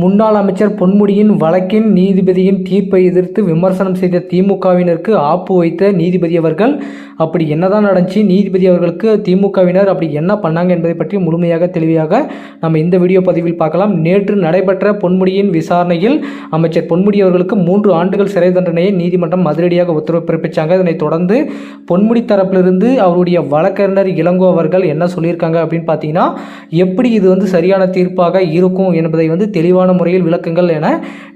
முன்னாள் அமைச்சர் பொன்முடியின் வழக்கின் நீதிபதியின் தீர்ப்பை எதிர்த்து விமர்சனம் செய்த திமுகவினருக்கு ஆப்பு வைத்த நீதிபதி அவர்கள் அப்படி என்னதான் நடந்துச்சு, நீதிபதி அவர்களுக்கு திமுகவினர் அப்படி என்ன பண்ணாங்க என்பதை பற்றி முழுமையாக தெளிவாக நம்ம இந்த வீடியோ பதிவில் பார்க்கலாம். நேற்று நடைபெற்ற பொன்முடியின் விசாரணையில் அமைச்சர் பொன்முடி அவர்களுக்கு 3 ஆண்டுகள் சிறை தண்டனையை நீதிமன்றம் அதிரடியாக உத்தரவு பிறப்பிச்சாங்க. இதனைத் தொடர்ந்து பொன்முடி தரப்பிலிருந்து அவருடைய வழக்கறிஞர் இளங்கோ அவர்கள் என்ன சொல்லியிருக்காங்க அப்படின்னு பார்த்தீங்கன்னா, எப்படி இது சரியான தீர்ப்பாக இருக்கும் என்பதை தெளிவான முறையில் விளக்குங்கள் என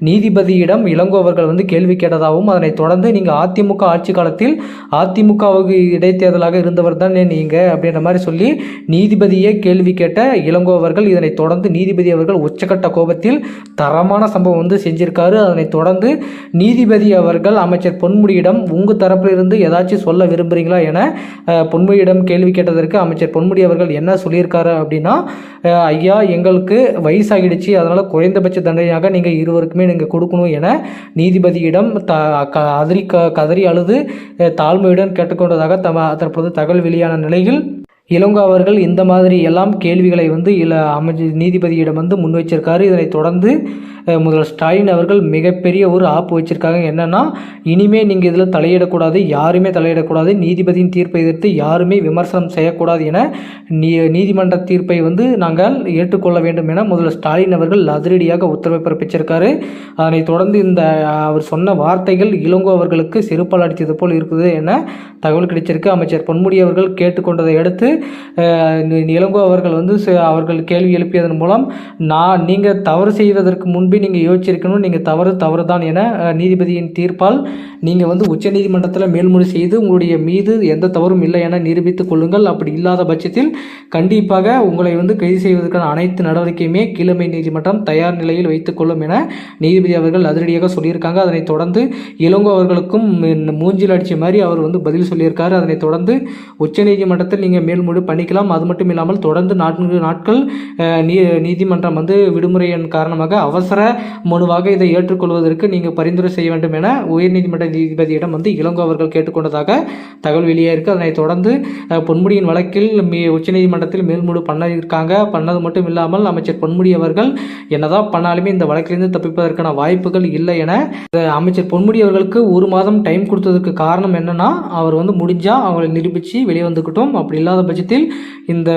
நீதிபதியிடம் இளங்கோ அவர்கள் கேள்வி கேட்டதாகவும், அதனைத் தொடர்ந்து நீங்கள் அதிமுக ஆட்சி காலத்தில் அதிமுகவுக்கு இடைத்தேர்தலாக இருந்தவர் தான் நீங்க அப்படின்ற மாதிரி சொல்லி நீதிபதியே கேள்வி கேட்ட இளங்கோ அவர்கள் இதனைத் தொடர்ந்து நீதிபதி அவர்கள் உச்சக்கட்ட கோபத்தில் தரமான சம்பவம் செஞ்சிருக்காரு. அதனைத் தொடர்ந்து நீதிபதி அவர்கள் அமைச்சர் பொன்முடியிடம் உங்க தரப்பிலிருந்து ஏதாச்சும் சொல்ல விரும்புறீங்களா என பொன்முடியிடம் கேள்வி கேட்டதற்கு அமைச்சர் பொன்முடி அவர்கள் என்ன சொல்லியிருக்காரு அப்படின்னா, ஐயா எங்களுக்கு வயசாகிடுச்சு, அதனால குறைந்தபட்ச தண்டனையாக நீங்கள் இருவருக்குமே நீங்கள் கொடுக்கணும் என நீதிபதியிடம் கதறி அழுது தாழ்மையுடன் கேட்டுக்கொண்டதாக தற்போது தகவல் வெளியான நிலையில் இளங்கோ அவர்கள் இந்த மாதிரி எல்லாம் கேள்விகளை நீதிபதியிடம் முன் வச்சிருக்காரு. இதனைத் தொடர்ந்து முதல்வர் ஸ்டாலின் அவர்கள் மிகப்பெரிய ஒரு ஆப்பு வச்சிருக்காங்க. என்னன்னா, இனிமே நீங்கள் இதில் தலையிடக்கூடாது, யாருமே தலையிடக்கூடாது, நீதிபதியின் தீர்ப்பை எதிர்த்து யாருமே விமர்சனம் செய்யக்கூடாது என நீதிமன்ற தீர்ப்பை நாங்கள் ஏற்றுக்கொள்ள வேண்டும் என முதல்வர் ஸ்டாலின் அவர்கள் அதிரடியாக உத்தரவை பிறப்பிச்சிருக்காரு. அதனைத் தொடர்ந்து அவர் சொன்ன வார்த்தைகள் இளங்கோ அவர்களுக்கு செருப்பால் அடித்தது போல் இருக்குது என தகவல் கிடைச்சிருக்கு. அமைச்சர் பொன்முடி அவர்கள் கேட்டுக்கொண்டதை அடுத்து இளங்கோ அவர்கள் அவர்கள் கேள்வி எழுப்பியதன் மூலம் நீங்கள் தவறு செய்வதற்கு முன்பு நீங்கள் யோசிச்சிருக்கணும், நீங்கள் தவறு தான் என நீதிபதியின் தீர்ப்பால் நீங்கள் உச்சநீதிமன்றத்தில் மேல்முறை செய்து உங்களுடைய மீது எந்த தவறும் இல்லை என நிரூபித்துக் கொள்ளுங்கள். அப்படி இல்லாத பட்சத்தில் கண்டிப்பாக உங்களை கைது செய்வதற்கான அனைத்து நடவடிக்கையுமே கீழமை நீதிமன்றம் தயார் நிலையில் வைத்துக் கொள்ளும் என நீதிபதி அவர்கள் அதிரடியாக சொல்லியிருக்காங்க. அதனைத் தொடர்ந்து இளங்கோ அவர்களுக்கும் மூஞ்சில் அடிச்ச மாதிரி அவர் பதில் சொல்லியிருக்காரு. அதனைத் தொடர்ந்து உச்சநீதிமன்றத்தில் நீங்கள் மேல்முறை பண்ணிக்கலாம். அது மட்டும் இல்லாமல் தொடர்ந்து 4 நாட்கள் நீதிமன்றம் விடுமுறையின் காரணமாக அவசர மனுவாக இதை ஏற்றுக்கொள்வதற்கு நீங்கள் பரிந்துரை செய்ய வேண்டும் என உயர்நீதிமன்ற நீதிபதியிடம் இளங்கோ அவர்கள் கேட்டுக்கொண்டதாக தகவல் வெளியாயிருக்கு. அதனைத் தொடர்ந்து பொன்முடியின் வழக்கில் உச்சநீதிமன்றத்தில் மேல்முறை பண்ணது மட்டும் இல்லாமல் அமைச்சர் பொன்முடி அவர்கள் என்னதான் பண்ணாலுமே இந்த வழக்கிலிருந்து தப்பிப்பதற்கான வாய்ப்புகள் இல்லை என அமைச்சர் பொன்முடி அவர்களுக்கு 1 மாதம் டைம் கொடுத்ததுக்கு காரணம் என்னன்னா, அவர் முடிஞ்சா அவங்களை நிரூபித்து வெளியே வந்துக்கிட்டோம், அப்படி இல்லாத பட்சத்தில் இந்த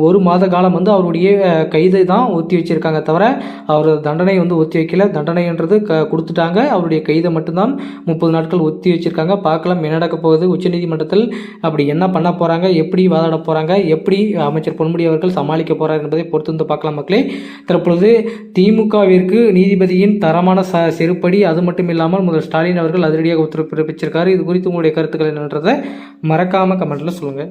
1 மாத காலம் அவருடைய கைதை தான் ஒத்தி வச்சிருக்காங்க, தவிர அவர் தண்டனை ஒத்தி வைக்கல. தண்டனைன்றது கொடுத்துட்டாங்க, அவருடைய கைதை மட்டும்தான் 30 நாட்கள் ஒத்தி வச்சிருக்காங்க. பார்க்கலாம் என்ன நடக்க போகுது, உச்சநீதிமன்றத்தில் அப்படி என்ன பண்ண போறாங்க, எப்படி வாதாட போறாங்க, எப்படி அமைச்சர் பொன்முடி அவர்கள் சமாளிக்க போறார் என்பதை பொறுத்து பார்க்கலாம் மக்களே. தற்பொழுது திமுகவிற்கு நீதிபதியின் தரமான செருப்படி. அது மட்டும் இல்லாமல் முதல்வர் ஸ்டாலின் அவர்கள் அதிரடியாக உத்தரவு பிறப்பிச்சிருக்காரு. இது குறித்து உங்களுடைய கருத்துக்கள் என்னன்றதை மறக்காம கமெண்ட்ல சொல்லுங்க.